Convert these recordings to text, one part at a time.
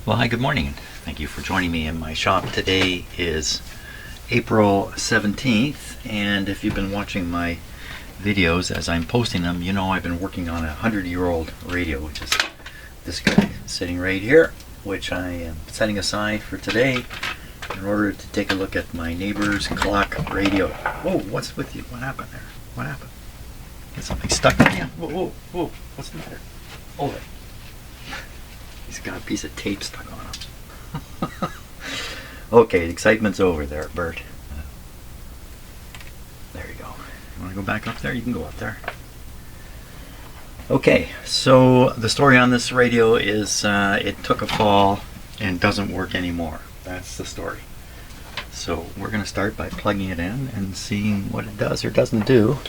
Well, hi, good morning. Thank you for joining me in my shop. Today is April 17th, and if you've been watching my videos as I'm posting them, you know I've been working on a 100-year-old radio, which is this guy sitting right here, which I am setting aside for today in order to take a look at my neighbor's clock radio. Whoa, what's with you? What happened there? What happened? Get something stuck in you? Whoa, whoa, whoa, what's the matter? Hold it. He's got a piece of tape stuck on him. Okay, the excitement's over there, Bert. There you go. You want to go back up there? You can go up there. Okay, so the story on this radio is it took a fall and doesn't work anymore. That's the story. So we're going to start by plugging it in and seeing what it does or doesn't do.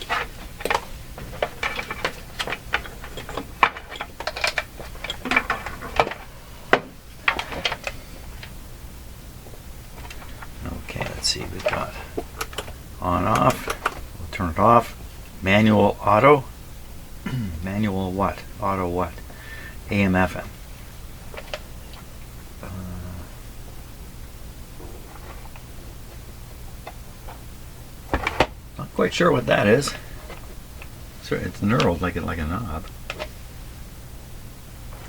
See, we've got on off. We'll turn it off. Manual auto. Manual what? Auto what? AM FM. Not quite sure what that is. So it's knurled like a knob.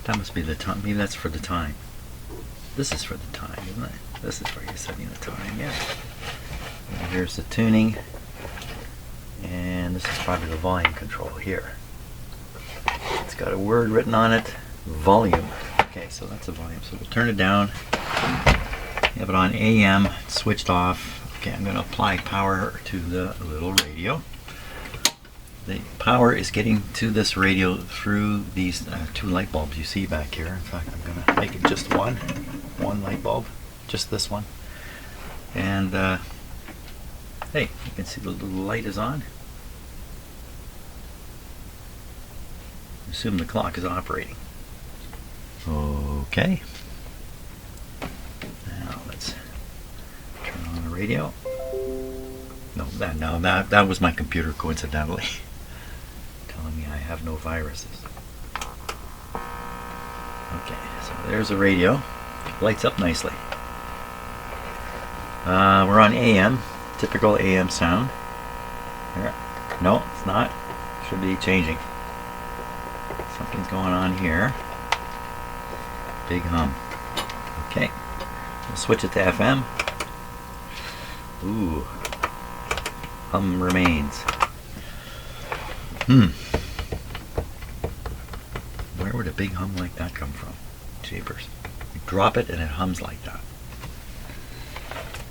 That must be the time. Maybe that's for the time. This is for the time, isn't it? This is where you're setting the time, yeah. And here's the tuning. And this is probably the volume control here. It's got a word written on it, volume. Okay, so that's the volume. So we'll turn it down. You have it on AM, switched off. Okay, I'm going to apply power to the little radio. The power is getting to this radio through these two light bulbs you see back here. In fact, I'm going to make it just one light bulb, just this one. And hey, you can see the little light is on. Assume the clock is operating. Okay. Now let's turn on the radio. No, that was my computer coincidentally. Telling me I have no viruses. Okay, so there's a radio. Lights up nicely. We're on AM, typical AM sound. Here. No, it's not. Should be changing. Something's going on here. Big hum. Okay, we'll switch it to FM. Ooh, hum remains. Where would a big hum like that come from? Jeepers. You drop it and it hums like that.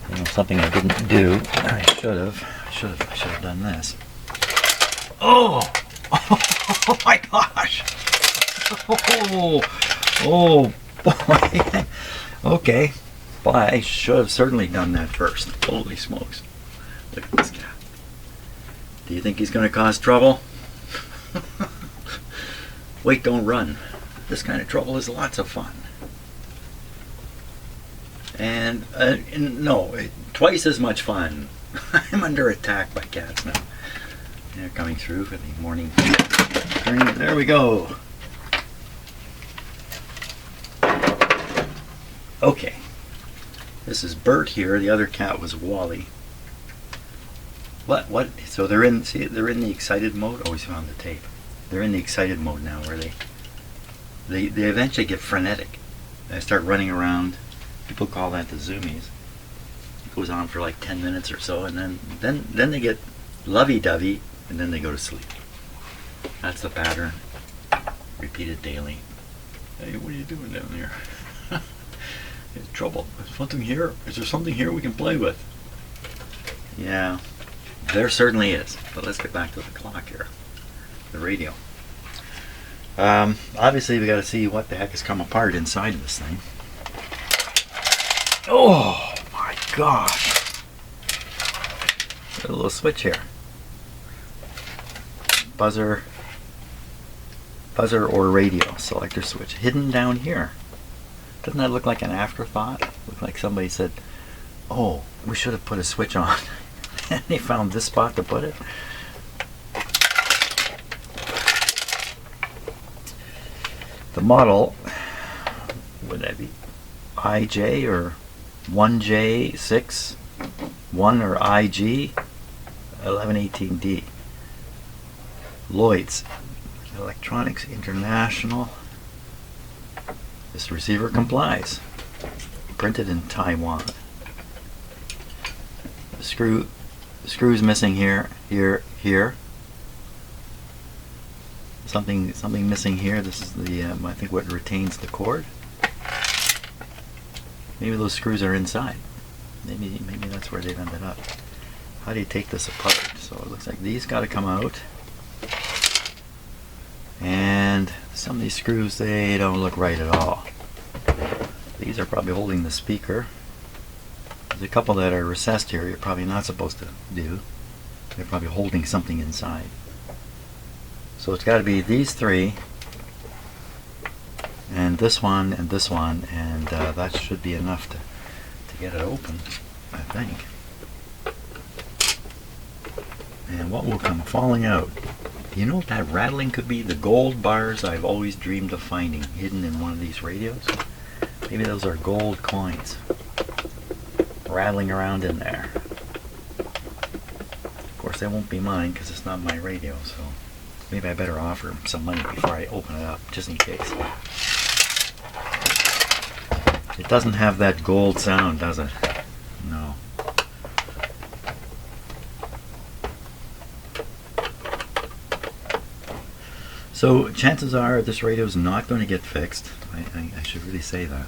You know, something I didn't do. I should have done this. Oh! Oh my gosh! Oh boy! Okay, but I should have certainly done that first. Holy smokes! Look at this cat. Do you think he's going to cause trouble? Wait, don't run. This kind of trouble is lots of fun. And no, twice as much fun. I'm under attack by cats now. They're coming through for the morning. There we go. Okay. This is Bert here. The other cat was Wally. What? So they're in. See, they're in the excited mode. Oh, he's found the tape. They're in the excited mode now, where they eventually get frenetic. They start running around. People call that the zoomies. It goes on for like 10 minutes or so, and then they get lovey-dovey, and then they go to sleep. That's the pattern. Repeated daily. Hey, what are you doing down there? There's trouble. There's something here. Is there something here we can play with? Yeah, there certainly is. But let's get back to the clock here. The radio. Obviously we got to see what the heck has come apart inside of this thing. Oh my gosh! Got a little switch here. Buzzer or radio selector switch hidden down here. Doesn't that look like an afterthought? Look like somebody said, "Oh, we should have put a switch on," and they found this spot to put it. The model, would that be IJ or 1J6, 1 or IG1118D. Lloyds, Electronics International. This receiver complies. Printed in Taiwan. The screw's missing here, here. Something missing here. This is the I think what retains the cord. Maybe those screws are inside. Maybe that's where they've ended up. How do you take this apart? So it looks like these got to come out. And some of these screws, they don't look right at all. These are probably holding the speaker. There's a couple that are recessed here you're probably not supposed to do. They're probably holding something inside. So it's got to be these three, and this one, and this one, and that should be enough to get it open, I think. And what will come falling out? You know what that rattling could be? The gold bars I've always dreamed of finding hidden in one of these radios. Maybe those are gold coins rattling around in there. Of course, they won't be mine because it's not my radio, so maybe I better offer him some money before I open it up, just in case. It doesn't have that gold sound, does it? No. So chances are this radio is not going to get fixed. I should really say that.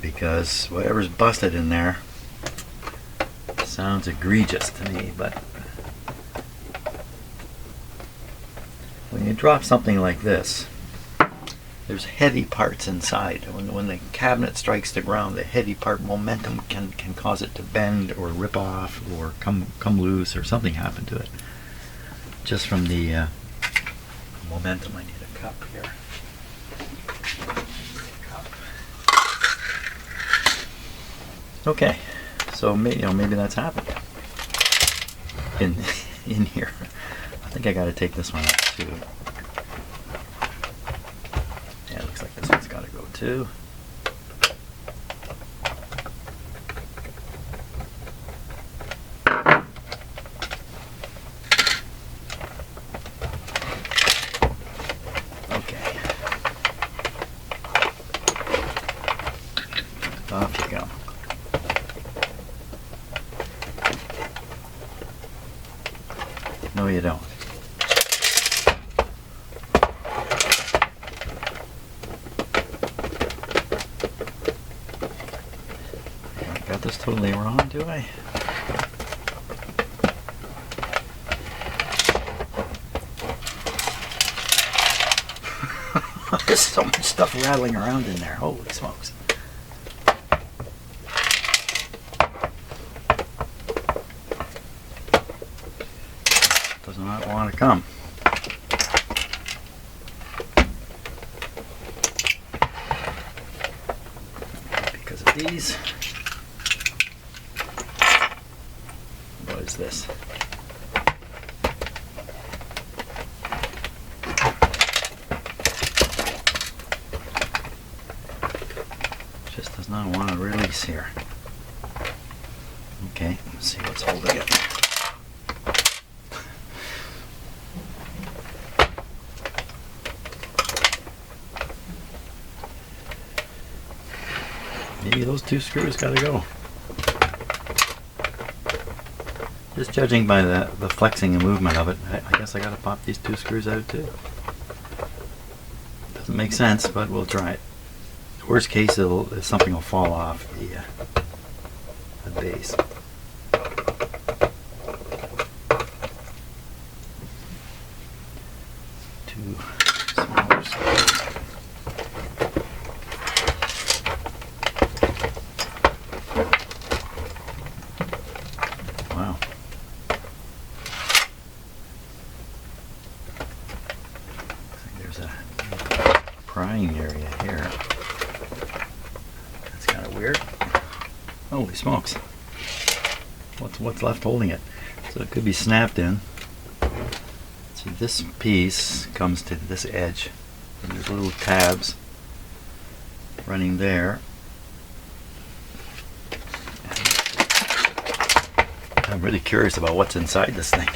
Because whatever's busted in there sounds egregious to me, but when you drop something like this, there's heavy parts inside. When the cabinet strikes the ground, the heavy part momentum can cause it to bend or rip off or come loose or something happen to it. Just from the momentum. I need a cup here. Okay, so maybe that's happened in here. I think I got to take this one out too. Yeah, it looks like this one's got to go too. Okay. Off you go. No, you don't. I got this totally wrong, do I? There's so much stuff rattling around in there. Holy smokes. Does not want to come. Because of these. What is this? Just does not want to release here. Okay, let's see what's holding it. Maybe those two screws gotta go. Just judging by the flexing and movement of it, I guess I gotta pop these two screws out too. Doesn't make sense, but we'll try it. Worst case, something will fall off the base. Two smaller screws. Wow. Looks like there's a prying area here. That's kind of weird. Holy smokes. What's left holding it? So it could be snapped in. So this piece comes to this edge, and there's little tabs running there. I'm really curious about what's inside this thing.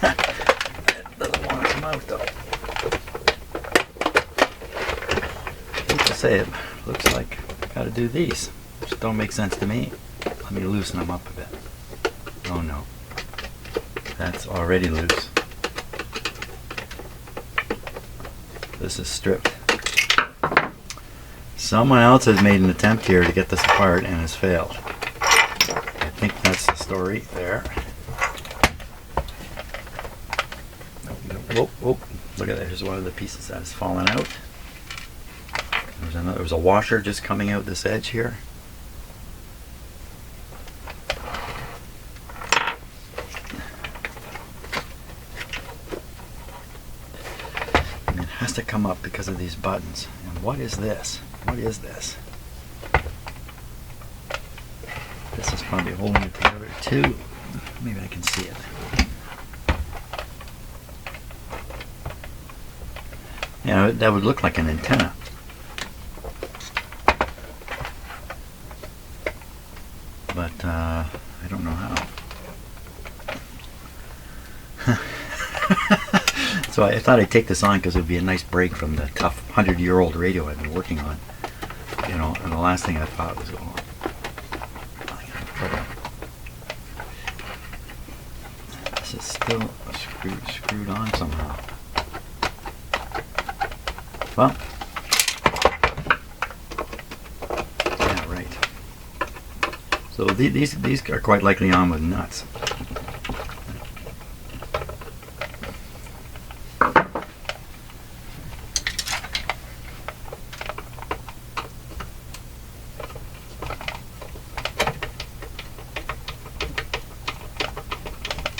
It doesn't want to come out though. I hate to say it, looks like I gotta do these, which don't make sense to me. Let me loosen them up a bit. Oh no, that's already loose. This is stripped. Someone else has made an attempt here to get this apart and has failed. I think that's the story there. Whoop, whoop. Look at that. Here's one of the pieces that has fallen out. There's a washer just coming out this edge here. And it has to come up because of these buttons. And what is this? What is this? This is probably holding it together too. Maybe I can see it. Yeah, that would look like an antenna. But I don't know how. So I thought I'd take this on because it would be a nice break from the tough 100-year-old radio I've been working on. You know, and the last thing I thought was, oh, this is still screwed on somehow. Well, yeah, right. So these are quite likely on with nuts.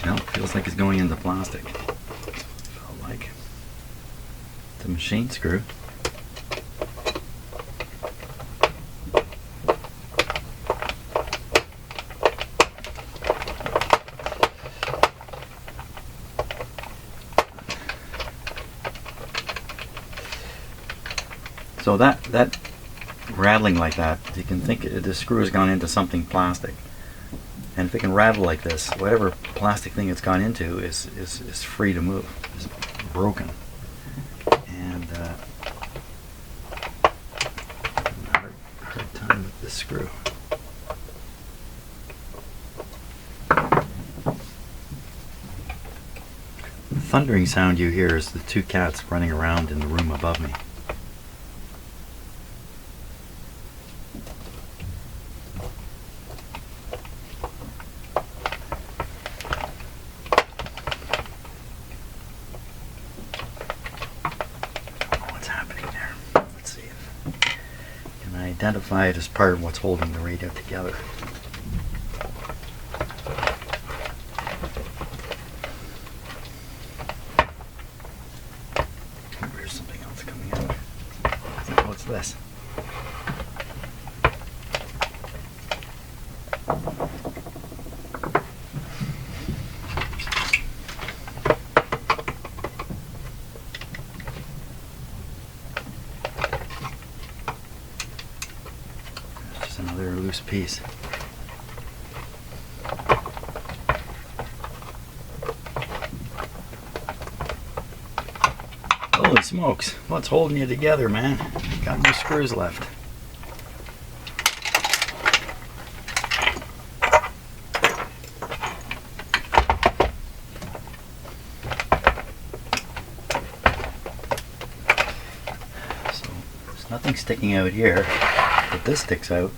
Well, it feels like it's going into plastic. Felt like it's a machine screw. So that rattling like that, you can think the screw has gone into something plastic. And if it can rattle like this, whatever plastic thing it's gone into is free to move, is broken. And hard time with this screw. The thundering sound you hear is the two cats running around in the room above me. Identify it as part of what's holding the radio together. There's something else coming out. I think, what's this? Another loose piece. Holy smokes, what's holding you together, man? Got no screws left. So there's nothing sticking out here, but this sticks out.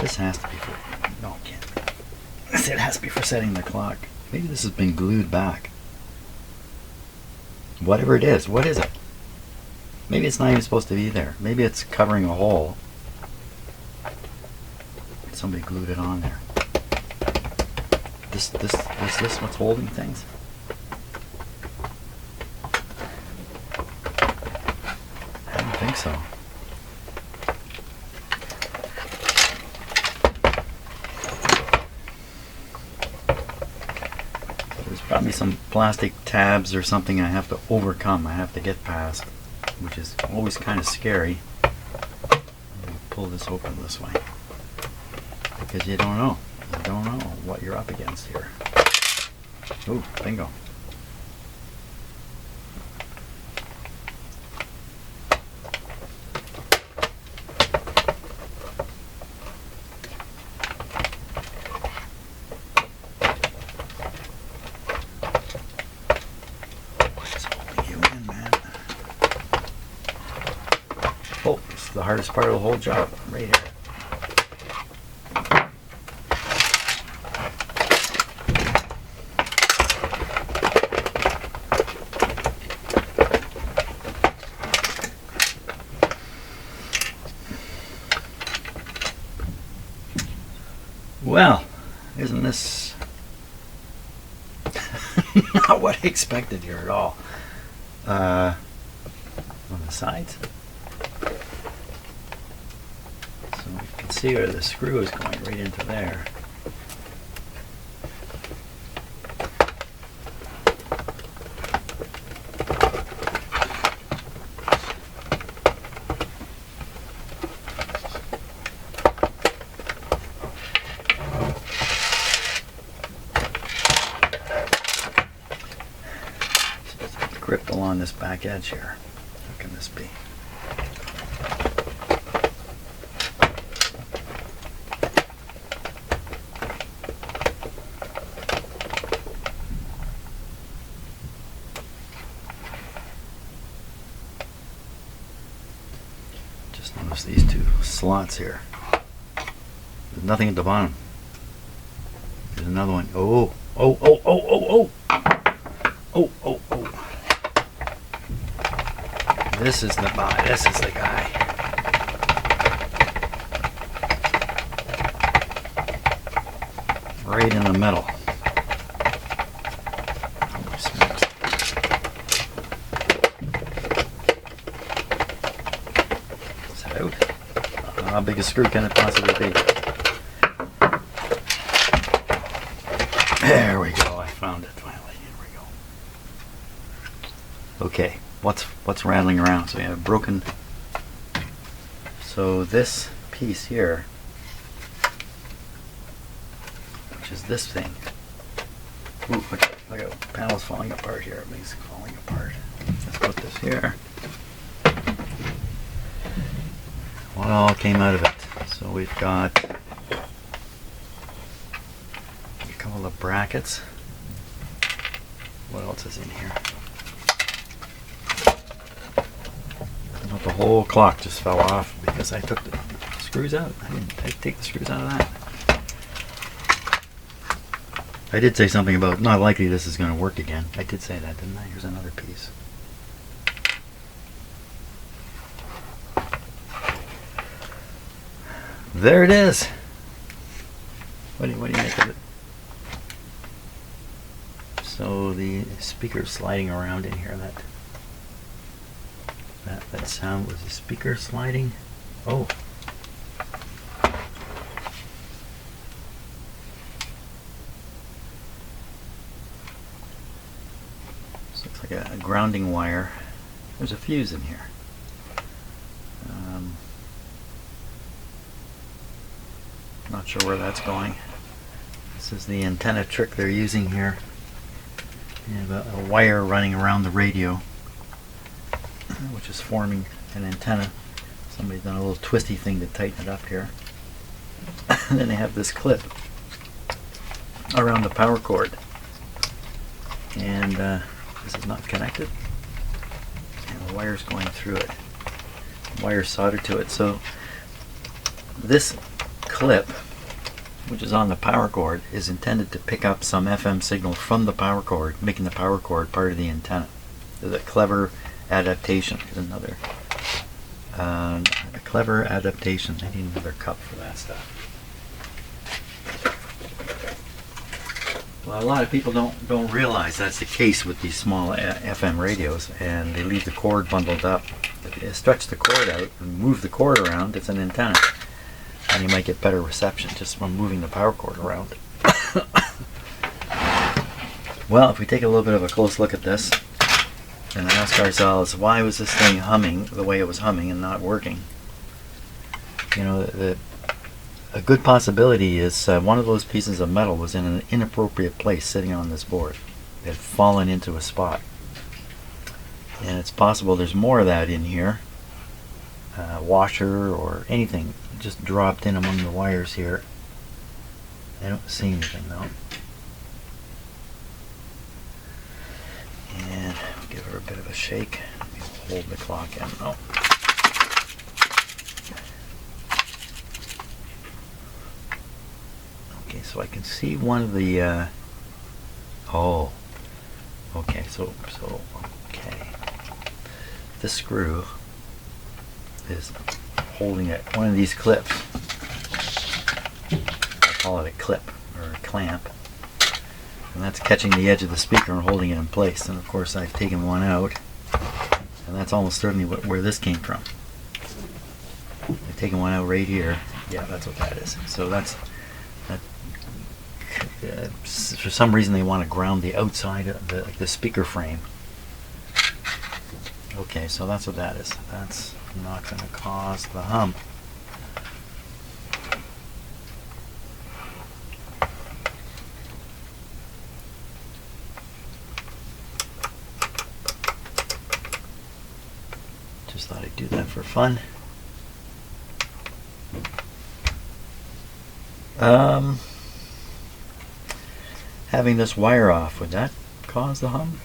This has to be for, no, it can't. It has to be for setting the clock. Maybe this has been glued back. Whatever it is, what is it? Maybe it's not even supposed to be there. Maybe it's covering a hole. Somebody glued it on there. Is this what's holding things? I don't think so. probably some plastic tabs or something I have to overcome, I have to get past, which is always kind of scary. Pull this open this way, because you don't know what you're up against here. Ooh, bingo. Oh, this is the hardest part of the whole job, right here. Well, isn't this not what I expected here at all? On the sides. So you can see where the screw is going right into there. Grip along this back edge here. How can this be? Just notice these two slots here. There's nothing at the bottom. There's another one. Oh, oh, oh, oh, oh, oh. Oh, oh, oh. This is the guy. Right in the middle. Holy smokes. Is that out? How big a screw can it possibly be? There we go. I found it finally. Here we go. Okay. What's rattling around? So we have broken. So this piece here, which is this thing. Ooh, look at the panel's falling apart here. Everything's falling apart. Let's put this here. What all came out of it? So we've got a couple of brackets. What else is in here? The whole clock just fell off because I took the screws out. I didn't take the screws out of that. I did say something about not likely this is going to work again. I did say that, didn't I? Here's another piece. There it is. What do you make of it? So the speaker's sliding around in here. That sound was the speaker sliding. Oh. This looks like a grounding wire. There's a fuse in here. Not sure where that's going. This is the antenna trick they're using here. You have a wire running around the radio, which is forming an antenna. Somebody's done a little twisty thing to tighten it up here. And then they have this clip around the power cord. And this is not connected. And the wire's going through it. The wire's soldered to it. So this clip, which is on the power cord, is intended to pick up some FM signal from the power cord, making the power cord part of the antenna. There's a clever adaptation. Here's another a clever adaptation. I need another cup for that stuff. Well, a lot of people don't realize that's the case with these small FM radios, and they leave the cord bundled up. If you stretch the cord out and move the cord around, it's an antenna, and you might get better reception just from moving the power cord around. Well, if we take a little bit of a close look at this and ask ourselves, why was this thing humming the way it was humming and not working? You know, a good possibility is one of those pieces of metal was in an inappropriate place sitting on this board. It had fallen into a spot. And it's possible there's more of that in here. Washer or anything just dropped in among the wires here. I don't see anything though. And give her a bit of a shake. Hold the clock in. Oh. Okay, so I can see one of the. Oh. Okay, so okay. This screw is holding one of these clips. I call it a clip or a clamp. And that's catching the edge of the speaker and holding it in place. And of course I've taken one out, and that's almost certainly where this came from. I've taken one out right here. Yeah, that's what that is. So that's that. For some reason they want to ground the outside of the speaker frame. Okay, so that's what that is. That's not going to cause the hum. Just thought I'd do that for fun. Having this wire off, would that cause the hum?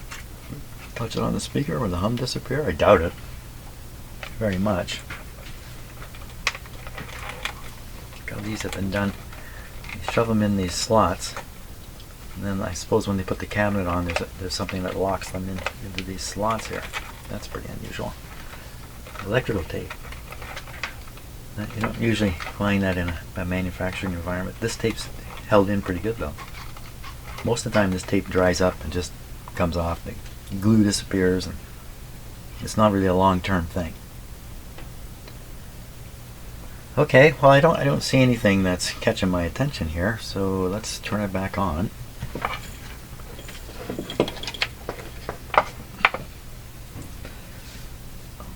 Touch it on the speaker, would the hum disappear? I doubt it very much. Look how these have been done. You shove them in these slots, and then I suppose when they put the cabinet on, there's something that locks them into these slots here. That's pretty unusual. Electrical tape. You don't usually find that in a manufacturing environment. This tape's held in pretty good though. Most of the time this tape dries up and just comes off. The glue disappears, and it's not really a long-term thing. Okay, well I don't see anything that's catching my attention here, so let's turn it back on.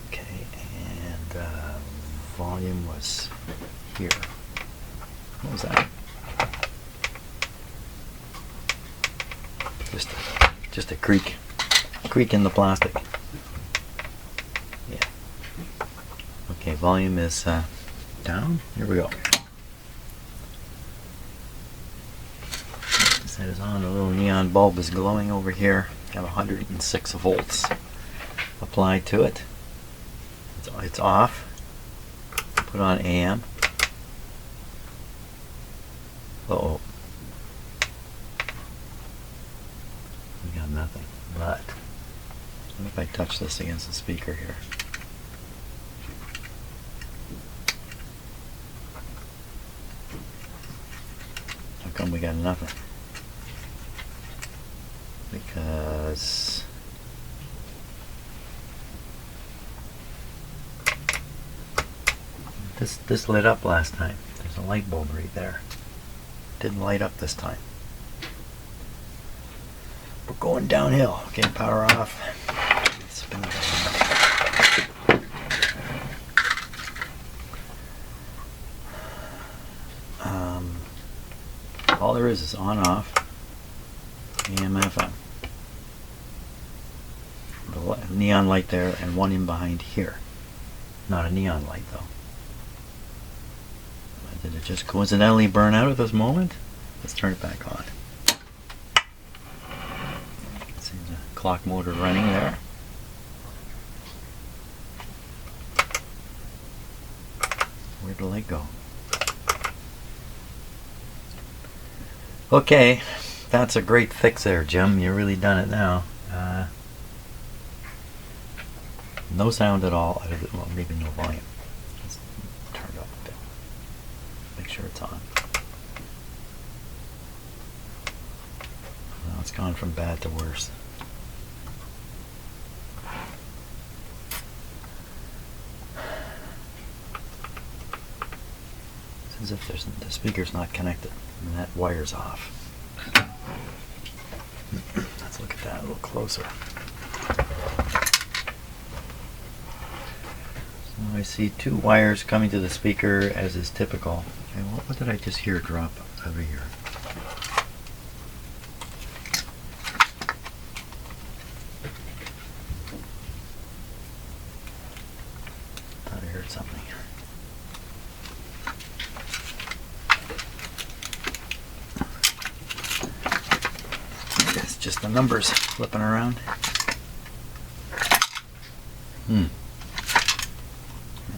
Okay, and volume was here. What was that? Just a creak in the plastic. Yeah. Okay, volume is down. Here we go. Set is on. A little neon bulb is glowing over here. Got 106 volts applied to it. It's off. Put on AM. Uh-oh. We got nothing. But what if I touch this against the speaker here? How come we got nothing? Because this lit up last time. There's a light bulb right there. Didn't light up this time. We're going downhill. Okay, power off. Spin it around. All there is on off. AM FM. The neon light there and one in behind here. Not a neon light though. Did it just coincidentally burn out at this moment? Let's turn it back on. See the clock motor running there. Where did the light go? Okay, that's a great fix there, Jim. You really done it now. No sound at all. Well, maybe no volume. Let's turn it up a bit. Make sure it's on. Well, it's gone from bad to worse. It's as if the speaker's not connected and that wire's off. Let's look at that a little closer. So I see two wires coming to the speaker, as is typical. And what did I just hear drop over here? Thought I heard something. It's just the numbers flipping around. That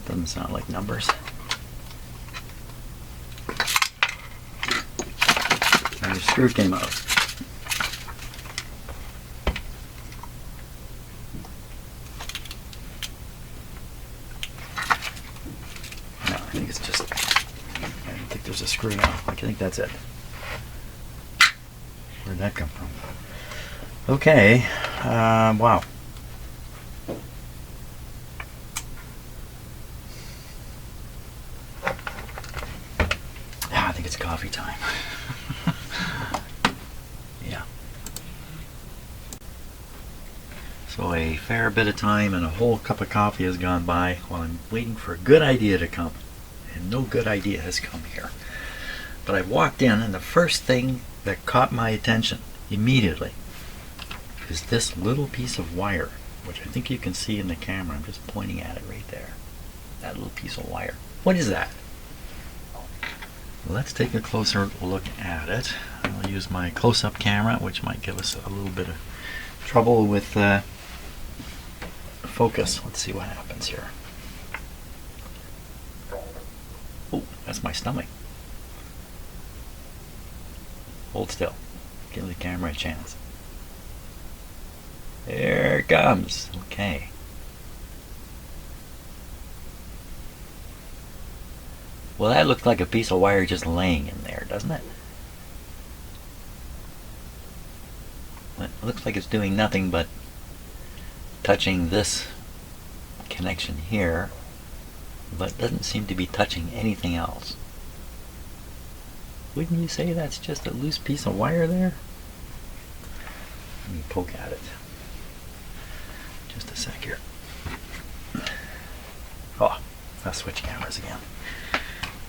doesn't sound like numbers. And the screw came out. No, I think it's just, I don't think there's a screw now. I think that's it. Where'd that come from? Okay, wow. I think it's coffee time. Yeah. So a fair bit of time and a whole cup of coffee has gone by while I'm waiting for a good idea to come. And no good idea has come here. But I walked in, and the first thing that caught my attention immediately is this little piece of wire, which I think you can see in the camera. I'm just pointing at it right there. That little piece of wire. What is that? Let's take a closer look at it. I'll use my close-up camera, which might give us a little bit of trouble with focus. Let's see what happens here. Oh, that's my stomach. Hold still. Give the camera a chance. There it comes. Okay. Well, that looks like a piece of wire just laying in there, doesn't it? It looks like it's doing nothing but touching this connection here, but doesn't seem to be touching anything else. Wouldn't you say that's just a loose piece of wire there? Let me poke at it. Just a sec here. Oh, I'll switch cameras again.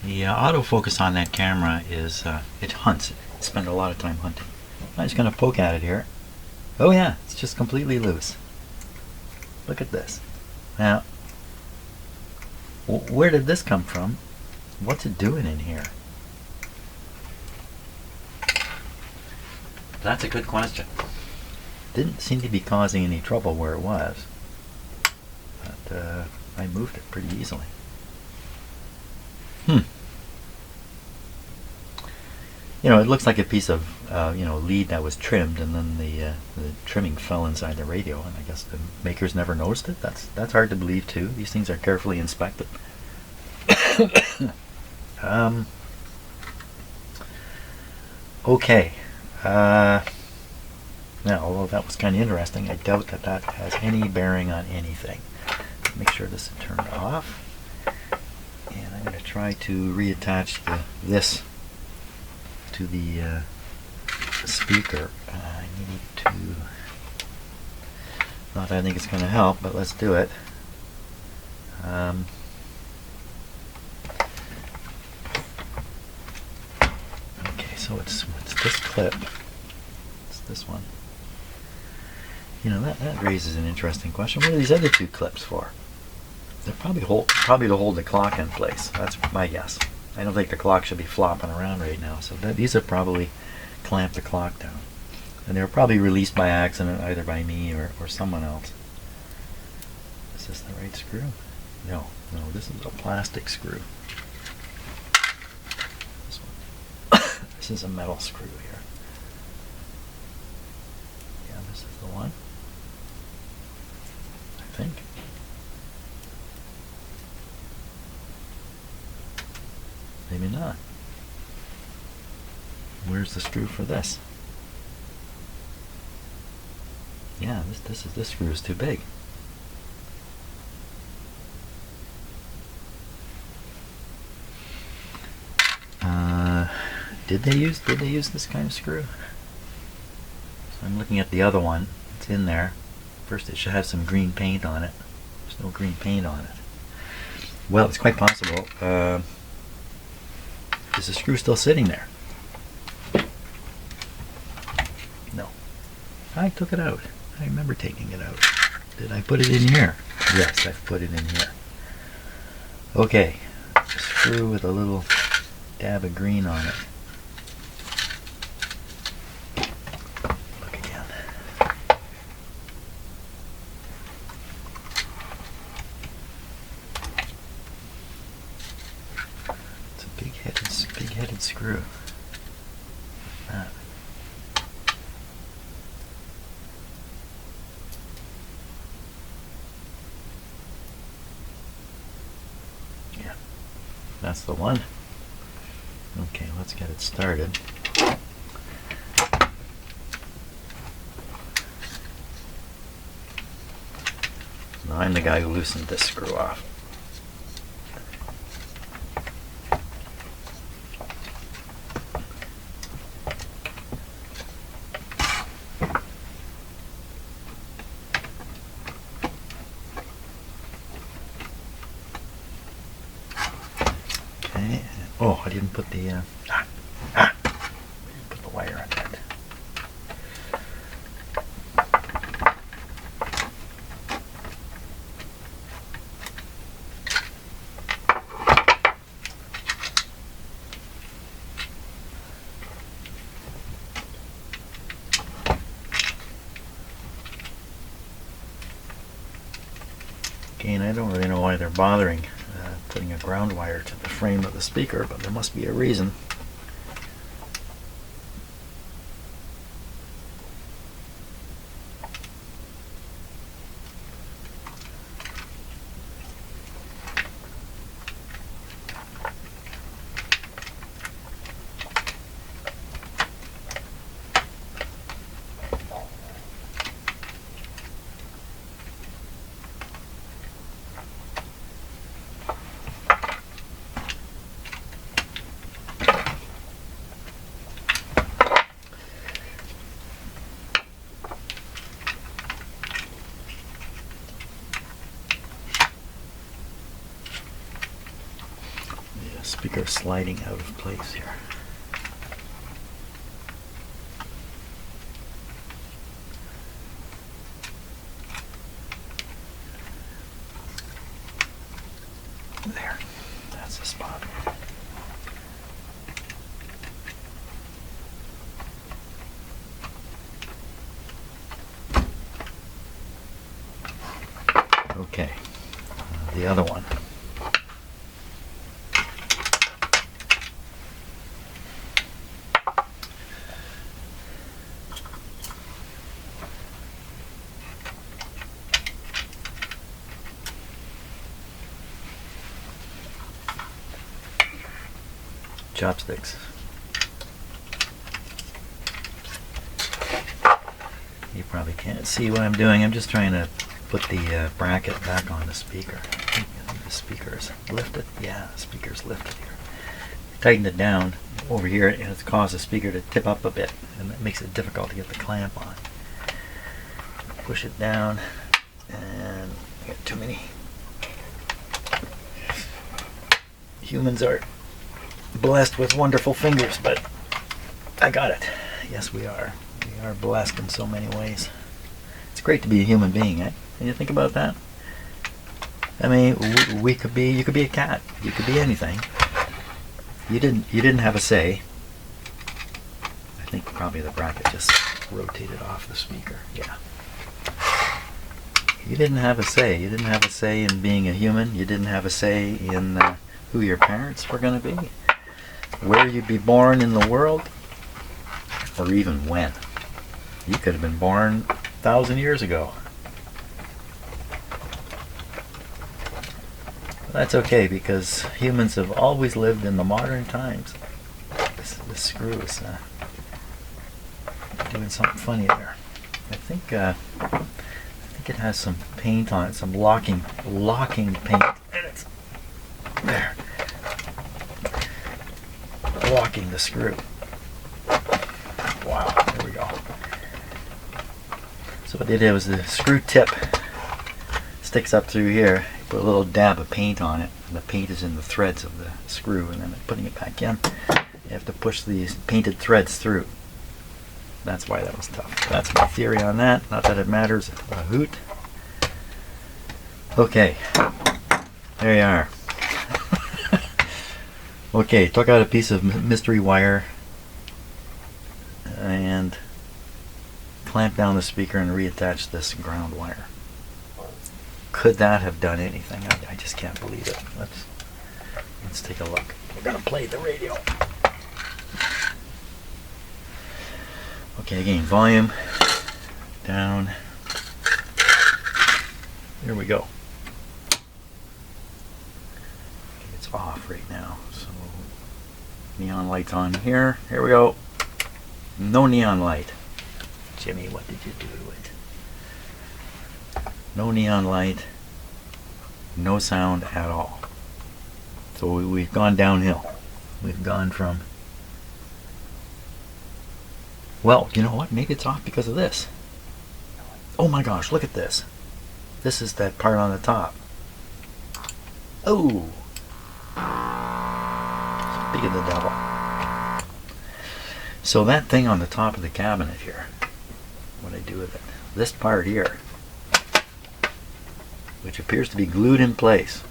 The autofocus on that camera is, it hunts. It spends a lot of time hunting. I'm just going to poke at it here. Oh yeah, it's just completely loose. Look at this. Now, where did this come from? What's it doing in here? That's a good question. Didn't seem to be causing any trouble where it was. But I moved it pretty easily. You know, it looks like a piece of lead that was trimmed, and then the trimming fell inside the radio, and I guess the makers never noticed it. That's hard to believe too. These things are carefully inspected. Okay. Now, although that was kind of interesting, I doubt that that has any bearing on anything. Make sure this is turned off, and I'm going to try to reattach this to the speaker. I need to, not that I think it's going to help, but let's do it. Okay, so it's this clip. It's this one. You know, that raises an interesting question. What are these other two clips for? They're probably to hold the clock in place. That's my guess. I don't think the clock should be flopping around right now, so these are probably clamp the clock down. And they were probably released by accident, either by me or someone else. Is this the right screw? No, this is a plastic screw. This one. This is a metal screw here. Yeah, this is the one. I think. Maybe not. Where's the screw for this? Yeah, this screw is too big. Did they use this kind of screw? I'm looking at the other one. It's in there. First it should have some green paint on it. There's no green paint on it. Well, it's quite possible. Is the screw still sitting there? No. I took it out. I remember taking it out. Did I put it in here? Yes, I've put it in here. Okay. Screw with a little dab of green on it. Look again. It's a big-headed screw. That. Yeah, that's the one. Okay, let's get it started. Now I'm the guy who loosened this screw off. Okay. Oh, I didn't put the I didn't put the wire on that. Again, I don't really know why they're bothering putting a ground wire to the frame of the speaker, but there must be a reason. Speaker sliding out of place here. There, that's the spot. Okay, the other one. Chopsticks. You probably can't see what I'm doing. I'm just trying to put the bracket back on the speaker. I think the speaker is lifted. Yeah, the speaker's lifted here. Tighten it down over here, and it's caused the speaker to tip up a bit, and that makes it difficult to get the clamp on. Push it down, and I got too many. Humans are blessed with wonderful fingers, but I got it. Yes, we are. We are blessed in so many ways. It's great to be a human being, eh? Can you think about that? I mean, we could be. You could be a cat. You could be anything. You didn't have a say. I think probably the bracket just rotated off the speaker. Yeah. You didn't have a say. You didn't have a say in being a human. You didn't have a say in who your parents were going to be, where you'd be born in the world, or even when. You could have been born 1,000 years ago. That's okay, because humans have always lived in the modern times. This screw is doing something funny there. I think it has some paint on it, some locking paint, and it's there, locking the screw. Wow, there we go. So what they did was the screw tip sticks up through here. You put a little dab of paint on it, and the paint is in the threads of the screw, and then putting it back in, you have to push these painted threads through. That's why that was tough. That's my theory on that. Not that it matters a hoot. Okay, there you are. Okay, took out a piece of mystery wire and clamped down the speaker and reattached this ground wire. Could that have done anything? I just can't believe it. Let's take a look. We're gonna play the radio. Okay, again, volume down. Here we go. Okay, it's off right now, so neon lights on here. Here we go. No neon light. Jimmy, what did you do to it? No neon light, no sound at all. So we've gone downhill. We've gone from, well, you know what? Maybe it's off because of this. Oh my gosh, look at this. This is that part on the top. Oh! Speak of the devil. So that thing on the top of the cabinet here, what I do with it, this part here, which appears to be glued in place.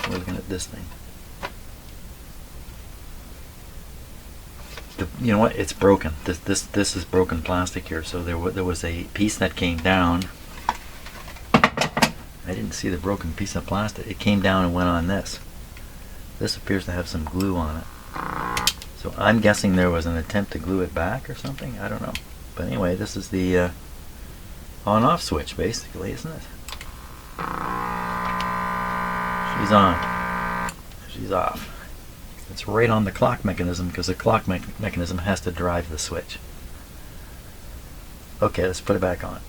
We're looking at this thing. You know what? It's broken. This is broken plastic here. So there was a piece that came down. I didn't see the broken piece of plastic. It came down and went on this. This appears to have some glue on it. So I'm guessing there was an attempt to glue it back or something. I don't know. But anyway, this is the on-off switch, basically, isn't it? She's on. She's off. It's right on the clock mechanism because the clock mechanism has to drive the switch. Okay, let's put it back on.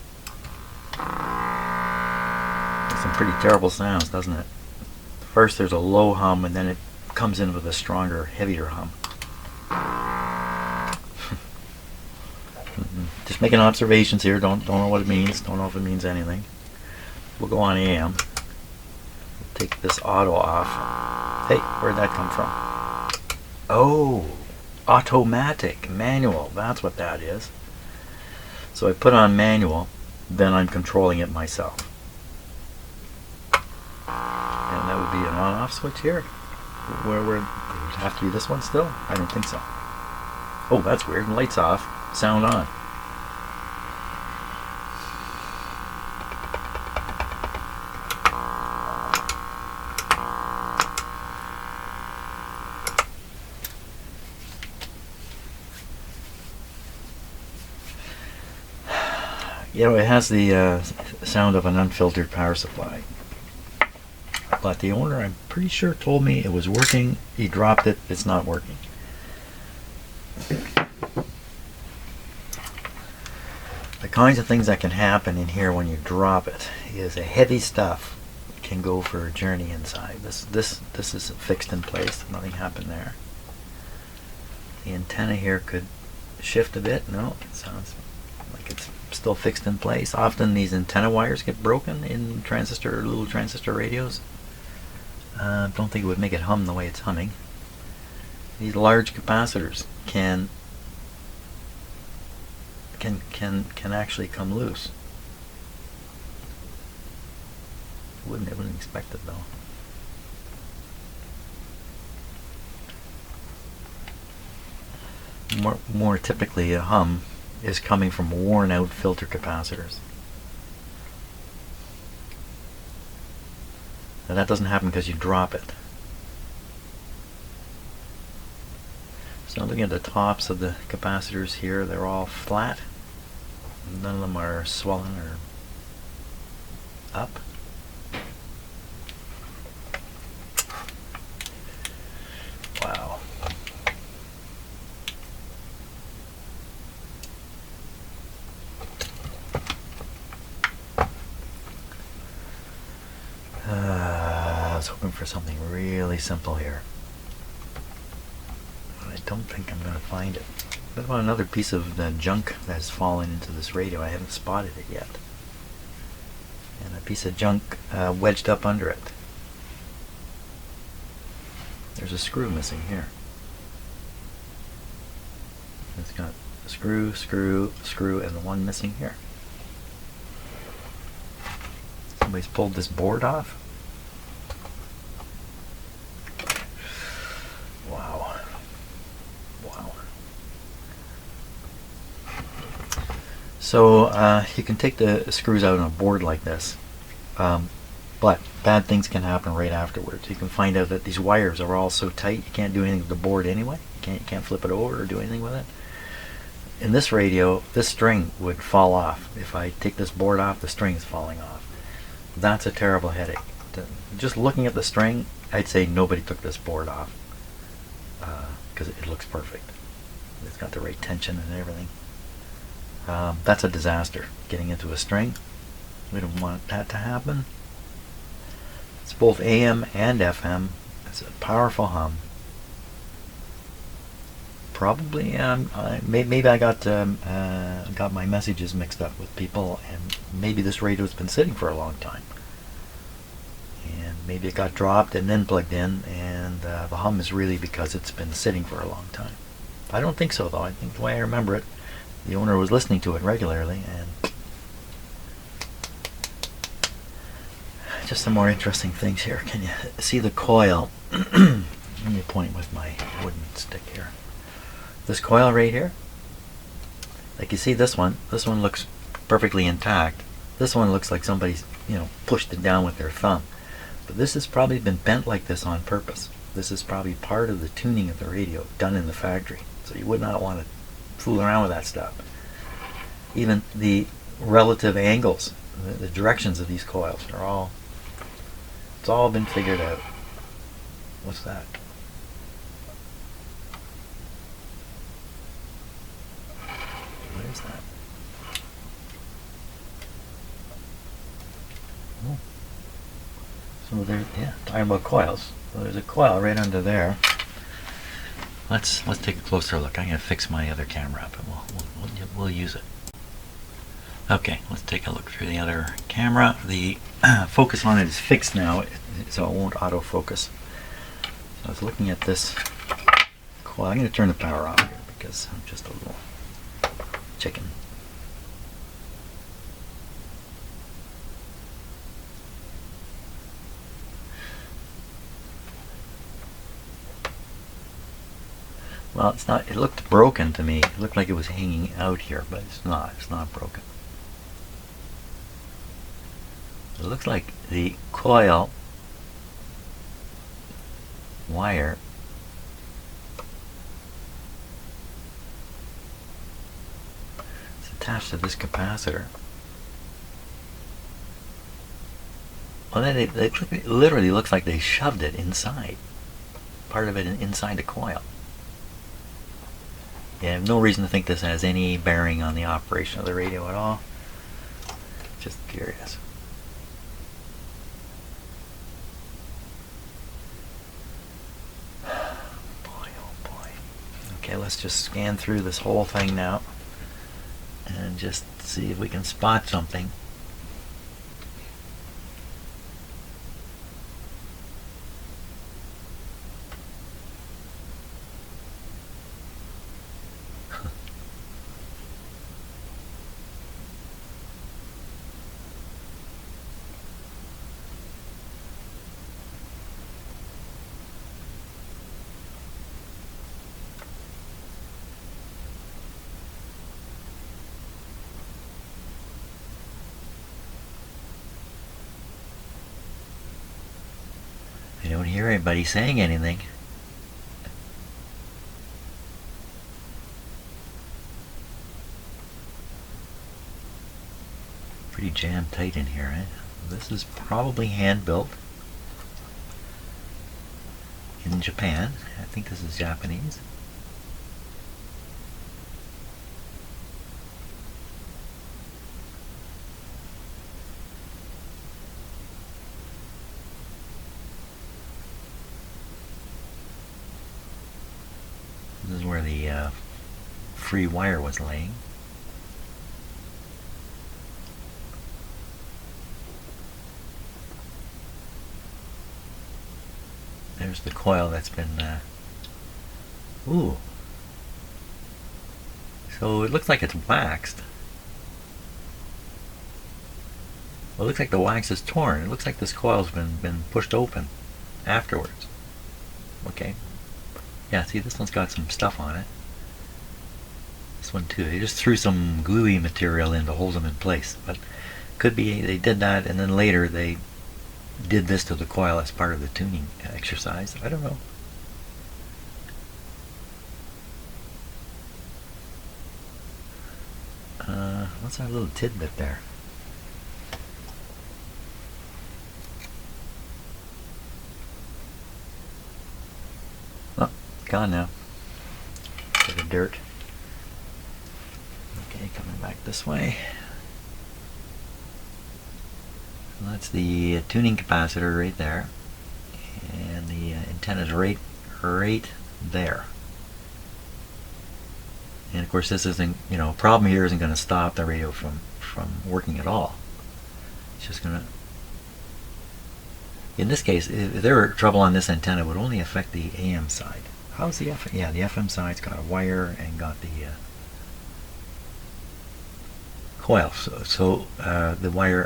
It's some pretty terrible sounds, doesn't it? First there's a low hum and then it comes in with a stronger, heavier hum. Just making observations here. Don't know what it means. Don't know if it means anything. We'll go on AM. We'll take this auto off. Hey, where'd that come from? Oh, automatic, manual. That's what that is. So I put on manual, then I'm controlling it myself. And that would be an on-off switch here. Where would it have to be this one still? I don't think so. Oh, that's weird. Lights off, sound on. You know, it has the sound of an unfiltered power supply. But the owner, I'm pretty sure, told me it was working. He dropped it. It's not working. The kinds of things that can happen in here when you drop it is a heavy stuff can go for a journey inside. This is fixed in place. Nothing happened there. The antenna here could shift a bit. No, it sounds like it's still fixed in place. Often these antenna wires get broken in little transistor radios. Don't think it would make it hum the way it's humming. These large capacitors can actually come loose. Wouldn't expect it though. More typically, a hum is coming from worn out filter capacitors. Now that doesn't happen because you drop it. So looking at the tops of the capacitors here, they're all flat. None of them are swollen or up. Wow. I was hoping for something really simple here. But I don't think I'm going to find it. What about another piece of the junk that's fallen into this radio? I haven't spotted it yet. And a piece of junk wedged up under it. There's a screw missing here. It's got a screw, screw, screw, and the one missing here. Somebody's pulled this board off. Wow. Wow. So you can take the screws out on a board like this, but bad things can happen right afterwards. You can find out that these wires are all so tight you can't do anything with the board anyway. You can't flip it over or do anything with it. In this radio, this string would fall off. If I take this board off, the string is falling off. That's a terrible headache. Just looking at the string, I'd say nobody took this board off, because it looks perfect. It's got the right tension and everything. That's a disaster, getting into a string. We don't want that to happen. It's both AM and FM. It's a powerful hum. Probably, maybe I got my messages mixed up with people, and maybe this radio's been sitting for a long time. And maybe it got dropped and then plugged in, and the hum is really because it's been sitting for a long time. I don't think so, though. I think the way I remember it, the owner was listening to it regularly, and just some more interesting things here. Can you see the coil? Let me point with my wooden stick here. This coil right here, like you see this one looks perfectly intact. This one looks like somebody's, pushed it down with their thumb. But this has probably been bent like this on purpose. This is probably part of the tuning of the radio done in the factory. So you would not want to fool around with that stuff. Even the relative angles, the directions of these coils are it's all been figured out. What's that? What is that? Oh. So there, talking about coils. So there's a coil right under there. Let's take a closer look. I'm gonna fix my other camera up, and we'll use it. Okay, let's take a look through the other camera. The focus on it is fixed now, so it won't autofocus. So I was looking at this coil. I'm going to turn the power off here because I'm just a little chicken. Well, it's not. It looked broken to me. It looked like it was hanging out here, but it's not. It's not broken. It looks like the coil wire is attached to this capacitor. Well, then it literally looks like they shoved it inside. Part of it inside the coil. Yeah, I have no reason to think this has any bearing on the operation of the radio at all. Just curious. Boy, oh boy. Okay, let's just scan through this whole thing now and just see if we can spot something. I don't hear anybody saying anything. Pretty jammed tight in here, eh? This is probably hand built in Japan. I think this is Japanese. This is where the free wire was laying. There's the coil that's been ooh. So it looks like it's waxed. Well, it looks like the wax is torn. It looks like this coil's been pushed open afterwards. Okay. Yeah, see, this one's got some stuff on it. This one too. They just threw some gluey material in to hold them in place. But could be they did that and then later they did this to the coil as part of the tuning exercise. I don't know. What's our little tidbit there? Oh, gone now. Bit of dirt. Okay, coming back this way. So that's the tuning capacitor right there, and the antenna's right there. And of course, this isn't, you know, problem here isn't going to stop the radio from working at all. It's just going to, in this case, if there were trouble on this antenna, it would only affect the AM side. How's the FM? Yeah, the FM side's got a wire and got the coil. So the wire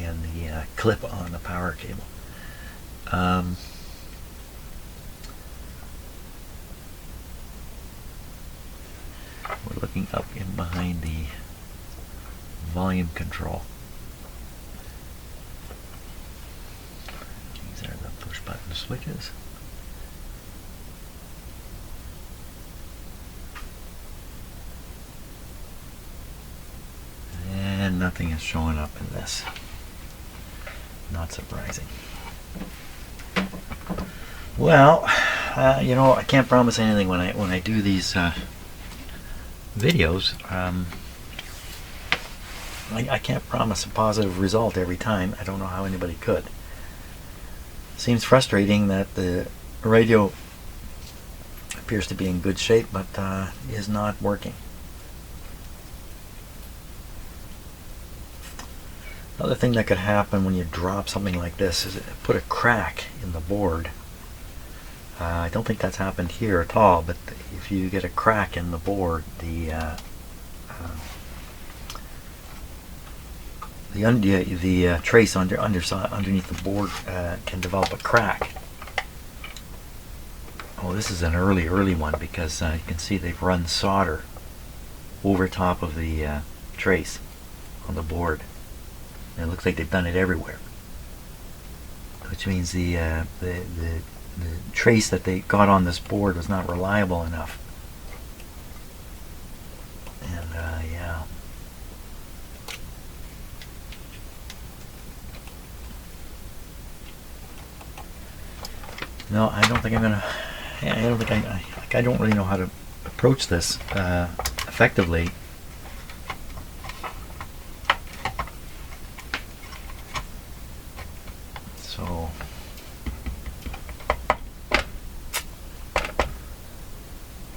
and the clip on the power cable. We're looking up in behind the volume control. These are the push button switches. And nothing is showing up in this. Not surprising. Well, you know, I can't promise anything when I do these videos. I can't promise a positive result every time. I don't know how anybody could. Seems frustrating that the radio appears to be in good shape, but is not working. Another thing that could happen when you drop something like this is it put a crack in the board. I don't think that's happened here at all, but if you get a crack in the board, the trace underneath the board can develop a crack. Oh, this is an early one because you can see they've run solder over top of the trace on the board. And it looks like they've done it everywhere, which means the trace that they got on this board was not reliable enough. And yeah. No, I don't think I'm gonna. I don't think I don't really know how to approach this effectively. So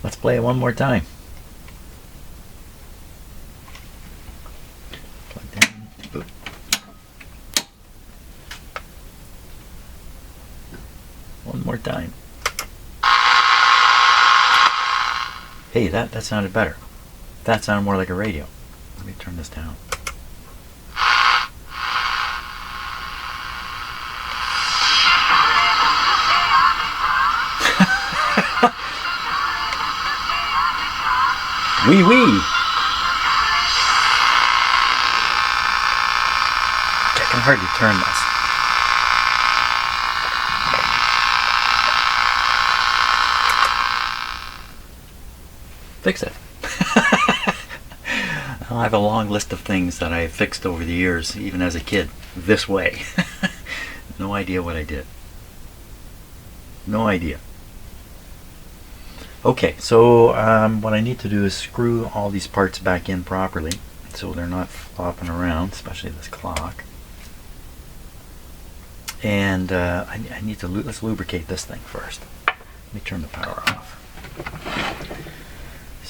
let's play it one more time. Plug down. Boop. One more time. Hey, that sounded better. That sounded more like a radio. Let me turn this down. Wee wee. I can hardly turn this. Fix it. I have a long list of things that I have fixed over the years, even as a kid, this way. No idea what I did. No idea. Okay, so what I need to do is screw all these parts back in properly so they're not flopping around, especially this clock. And I need to let's lubricate this thing first. Let me turn the power off.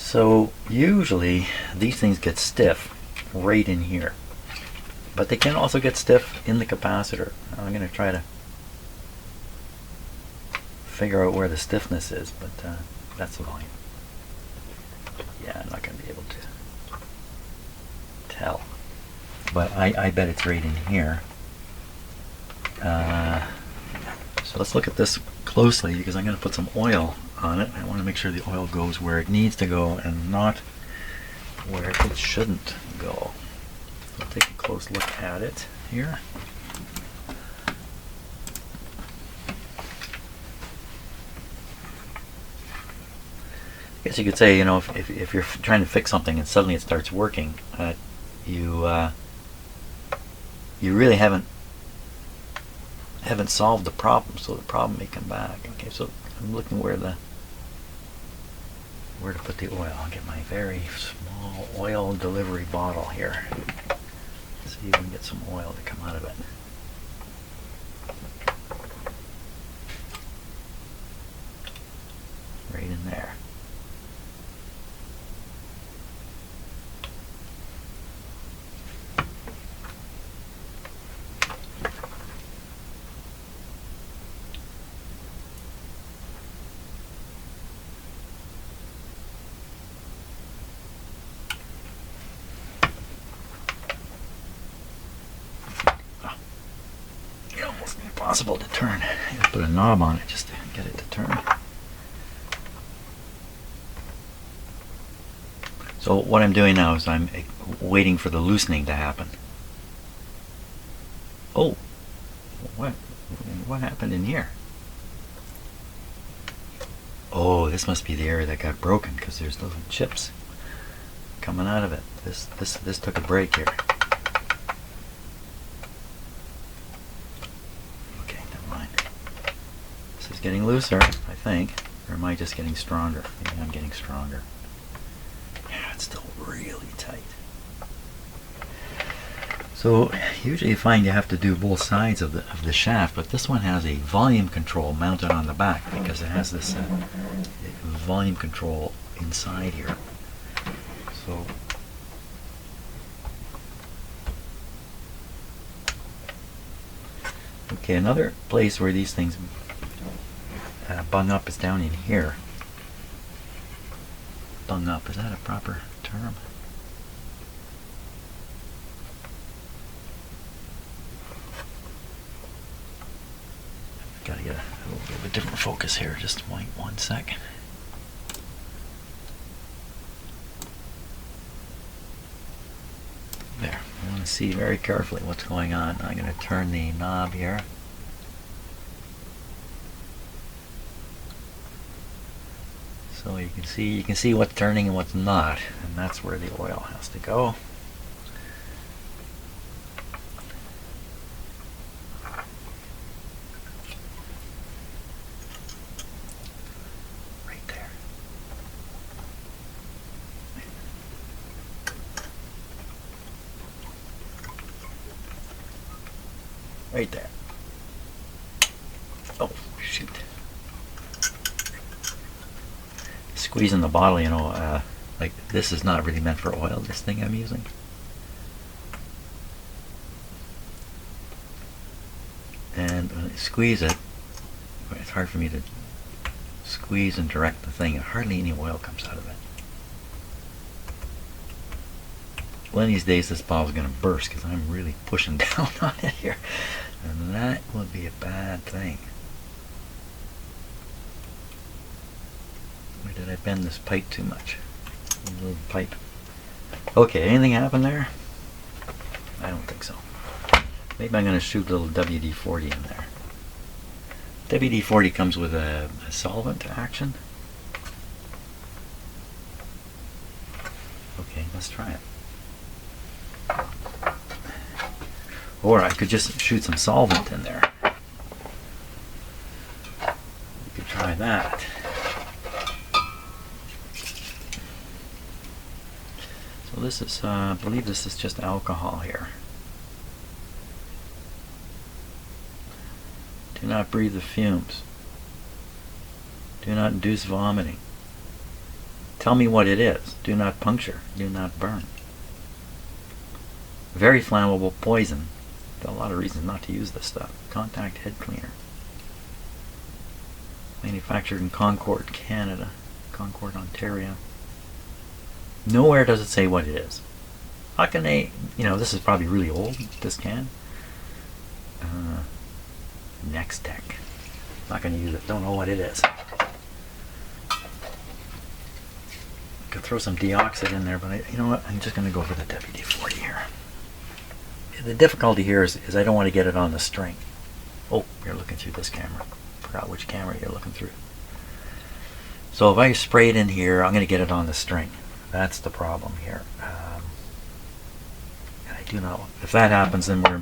So usually these things get stiff right in here, but they can also get stiff in the capacitor. I'm going to try to figure out where the stiffness is, but that's the volume. Yeah, I'm not going to be able to tell, but I bet it's right in here. So let's look at this closely, because I'm going to put some oil on it. I want to make sure the oil goes where it needs to go and not where it shouldn't go. So I'll take a close look at it here. I guess you could say, you know, if you're trying to fix something and suddenly it starts working, you really haven't solved the problem, so the problem may come back. Okay, so I'm looking where to put the oil. I'll get my very small oil delivery bottle here. See if we can get some oil to come out of it. Right in there. Impossible to turn. You have to put a knob on it just to get it to turn. So what I'm doing now is I'm waiting for the loosening to happen. Oh, what happened in here? Oh, this must be the area that got broken, because there's little chips coming out of it. This took a break here. Getting looser, I think, or am I just getting stronger? Maybe I'm getting stronger. Yeah, it's still really tight. So usually you find you have to do both sides of the shaft, but this one has a volume control mounted on the back because it has this volume control inside here. So okay, another place where these things bung up is down in here. Bung up, is that a proper term? Gotta get a little bit of a different focus here, just one sec. There, I want to see very carefully what's going on. I'm going to turn the knob here. So you can see what's turning and what's not, and that's where the oil has to go. Right there. Right there. Oh, shoot. Squeezing the bottle, you know, like this is not really meant for oil, this thing I'm using. And when I squeeze it, it's hard for me to squeeze and direct the thing, and hardly any oil comes out of it. One of these days this bottle's going to burst because I'm really pushing down on it here, and that would be a bad thing. Or did I bend this pipe too much? A little pipe. Okay, anything happen there? I don't think so. Maybe I'm going to shoot a little WD-40 in there. WD-40 comes with a solvent action. Okay, let's try it. Or I could just shoot some solvent in there. You could try that. So this is, I believe this is just alcohol here. Do not breathe the fumes. Do not induce vomiting. Tell me what it is. Do not puncture. Do not burn. Very flammable poison. Got a lot of reasons not to use this stuff. Contact head cleaner. Manufactured in Concord, Canada. Concord, Ontario. Nowhere does it say what it is. How can they, this is probably really old, this can. Next Tech. Not going to use it. Don't know what it is. Could throw some deoxide in there, but you know what? I'm just going to go for the WD-40 here. The difficulty here is I don't want to get it on the string. Oh, you're looking through this camera. Forgot which camera you're looking through. So if I spray it in here, I'm going to get it on the string. That's the problem here. And I do not. If that happens, then we're in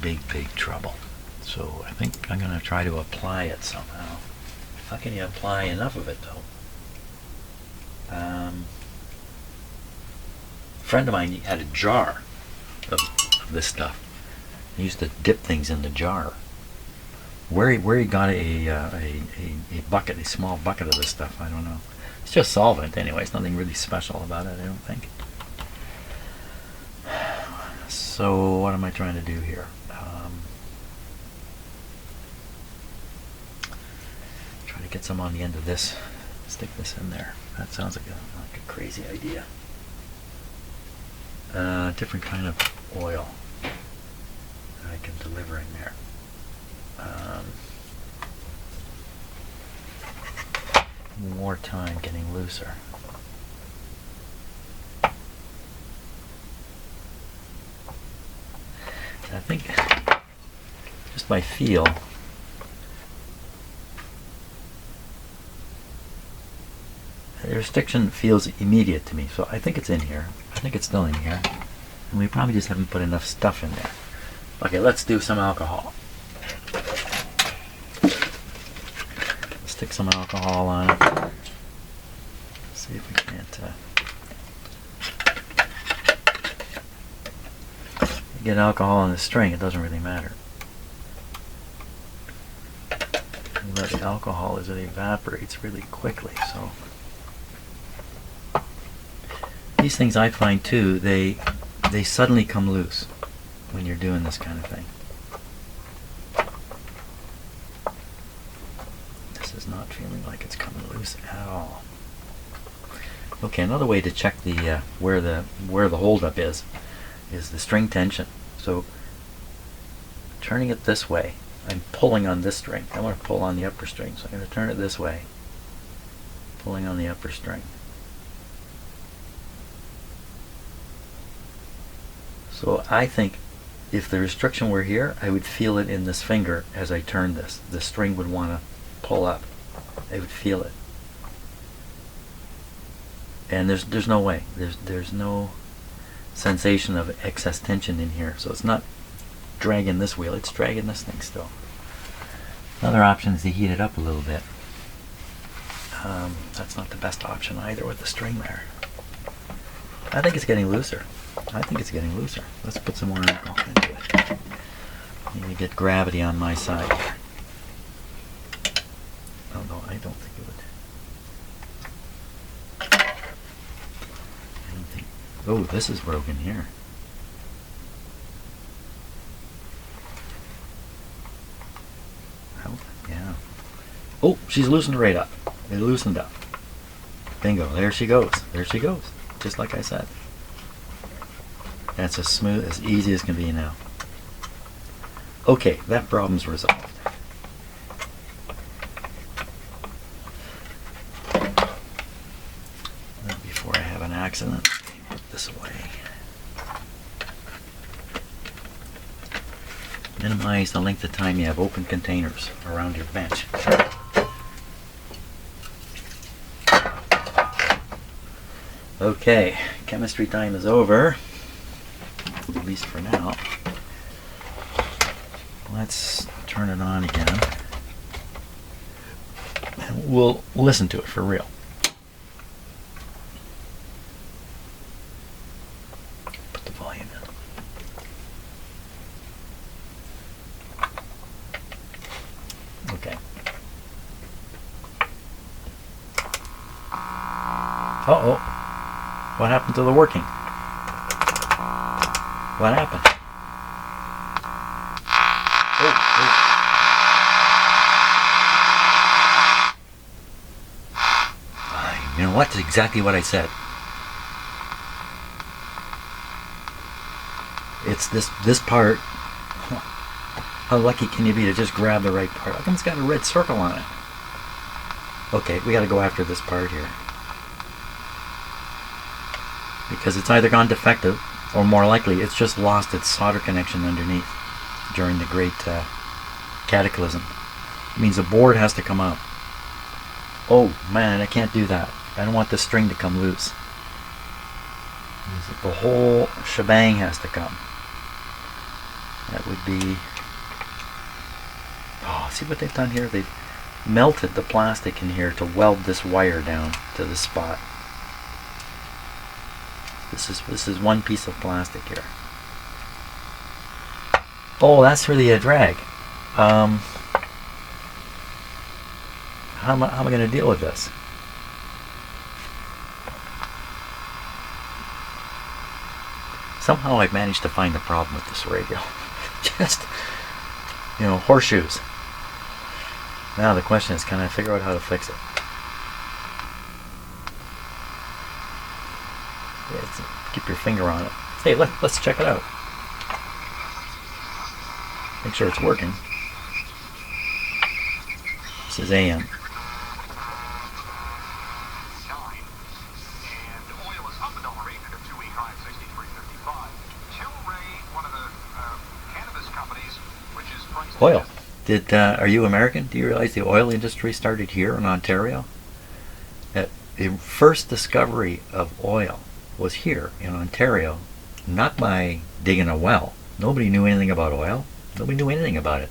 big trouble. So I think I'm going to try to apply it somehow. How can you apply enough of it though? A friend of mine had a jar of this stuff. He used to dip things in the jar. Where he got a bucket, a small bucket of this stuff, I don't know. It's just solvent anyway. It's nothing really special about it, I don't think. So what am I trying to do here? Try to get some on the end of this. Stick this in there. That sounds like a crazy idea. Different kind of oil that I can deliver in there. More time getting looser. And I think just by feel, the restriction feels immediate to me, so I think it's in here. I think it's still in here. And we probably just haven't put enough stuff in there. Okay, let's do some alcohol. Stick some alcohol on it. See if we can't get alcohol on the string. It doesn't really matter. But the alcohol is it evaporates really quickly. So these things I find too, they suddenly come loose when you're doing this kind of thing. This is not feeling like it's coming loose at all. Okay, another way to check the where the holdup is the string tension. So turning it this way, I'm pulling on this string. I want to pull on the upper string, so I'm going to turn it this way, pulling on the upper string. So I think if the restriction were here, I would feel it in this finger as I turn this. The string would want to pull up. I would feel it. And there's no way. There's no sensation of excess tension in here. So it's not dragging this wheel, it's dragging this thing still. Another option is to heat it up a little bit. That's not the best option either with the string there. I think it's getting looser. I think it's getting looser. Let's put some more alcohol into it. Maybe get gravity on my side here. Although I don't think it would. I don't think. Oh, this is broken here. Oh, yeah. Oh, she's loosened right up. It loosened up. Bingo. There she goes. There she goes. Just like I said. That's as smooth, as easy as can be now. Okay, that problem's resolved. Before I have an accident, put this away. Minimize the length of time you have open containers around your bench. Okay, chemistry time is over. At least for now. Let's turn it on again. And we'll listen to it for real. Put the volume in. Okay. Uh-oh. What happened to the working? What happened? Oh. You know what? That's exactly what I said. It's this part. How lucky can you be to just grab the right part? How come it's got a red circle on it? Okay, we got to go after this part here. Because it's either gone defective, or more likely, it's just lost its solder connection underneath during the great cataclysm. It means the board has to come up. Oh man, I can't do that. I don't want the string to come loose. The whole shebang has to come. That would be... Oh, see what they've done here? They've melted the plastic in here to weld this wire down to the spot. This is one piece of plastic here. Oh, that's for the drag. How am I going to deal with this? Somehow I've managed to find the problem with this radio. Just, you know, horseshoes. Now the question is, can I figure out how to fix it? Keep your finger on it. Hey, let's check it out. Make sure it's working. This is AM. Oil. Are you American? Do you realize the oil industry started here in Ontario? The first discovery of oil was here in Ontario, not by digging a well. Nobody knew anything about oil. Nobody knew anything about it.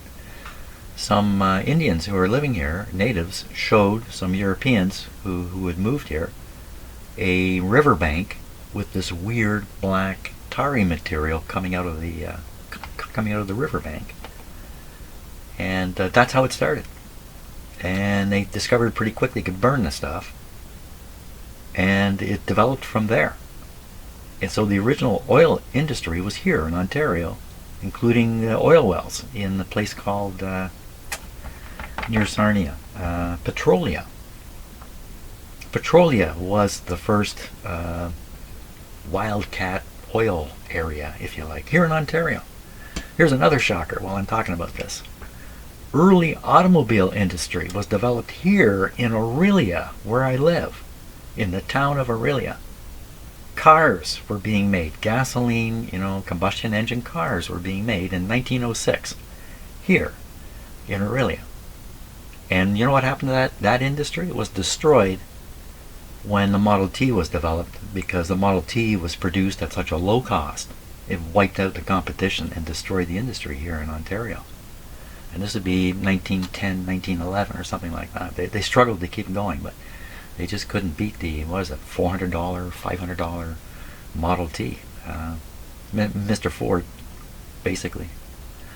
Some Indians who were living here, natives, showed some Europeans who had moved here a riverbank with this weird black tarry material coming out of the riverbank. And that's how it started. And they discovered pretty quickly they could burn the stuff. And it developed from there. And so the original oil industry was here in Ontario, including oil wells in a place called, near Sarnia, Petrolia. Petrolia was the first wildcat oil area, if you like, here in Ontario. Here's another shocker while I'm talking about this. Early automobile industry was developed here in Orillia, where I live, in the town of Orillia. Cars were being made, gasoline, combustion engine cars were being made in 1906, here in Orillia. And you know what happened to that industry? It was destroyed when the Model T was developed, because the Model T was produced at such a low cost. It wiped out the competition and destroyed the industry here in Ontario. And this would be 1910, 1911 or something like that. They struggled to keep going, but they just couldn't beat the, what is it, $400, $500 Model T. Mr. Ford basically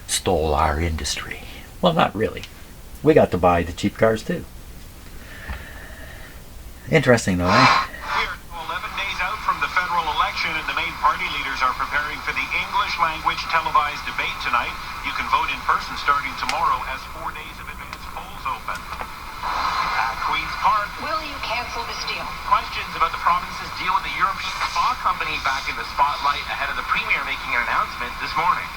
stole our industry. Well, not really. We got to buy the cheap cars too. Interesting though, eh? We are 11 days out from the federal election, and the main party leaders are preparing for the English language televised debate tonight. You can vote in person starting tomorrow as 4 days of advance polls open. At Queen's Park, will you cancel this deal? Questions about the province's deal with the European spa company back in the spotlight ahead of the Premier making an announcement this morning.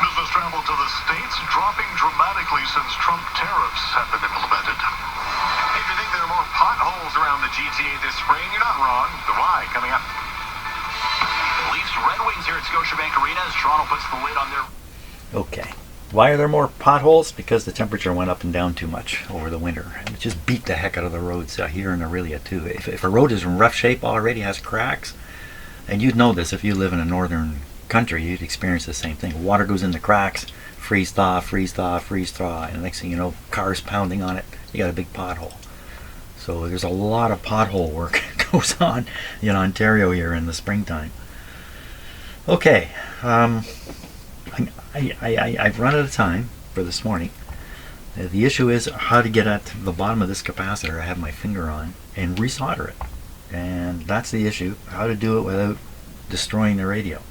Business travel to the States dropping dramatically since Trump tariffs have been implemented. If you think there are more potholes around the GTA this spring, you're not wrong. The why coming up. Leafs Red Wings here at Scotiabank Arena as Toronto puts the lid on their... Okay. Why are there more potholes? Because the temperature went up and down too much over the winter. And it just beat the heck out of the roads here in Orillia too. If a road is in rough shape already, has cracks, and you'd know this if you live in a northern country, you'd experience the same thing. Water goes in the cracks, freeze thaw, freeze thaw, freeze thaw, and the next thing you know, cars pounding on it, you got a big pothole. So there's a lot of pothole work goes on in Ontario here in the springtime. Okay, I've run out of time for this morning. The issue is how to get at the bottom of this capacitor I have my finger on and resolder it. And that's the issue, how to do it without destroying the radio.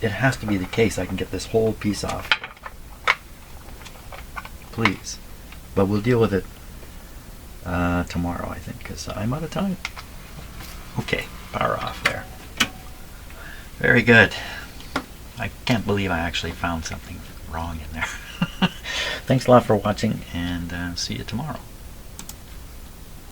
It has to be the case I can get this whole piece off. Please. But we'll deal with it tomorrow, I think, because I'm out of time. Okay, power off there. Very good. I can't believe I actually found something wrong in there. Thanks a lot for watching, and see you tomorrow.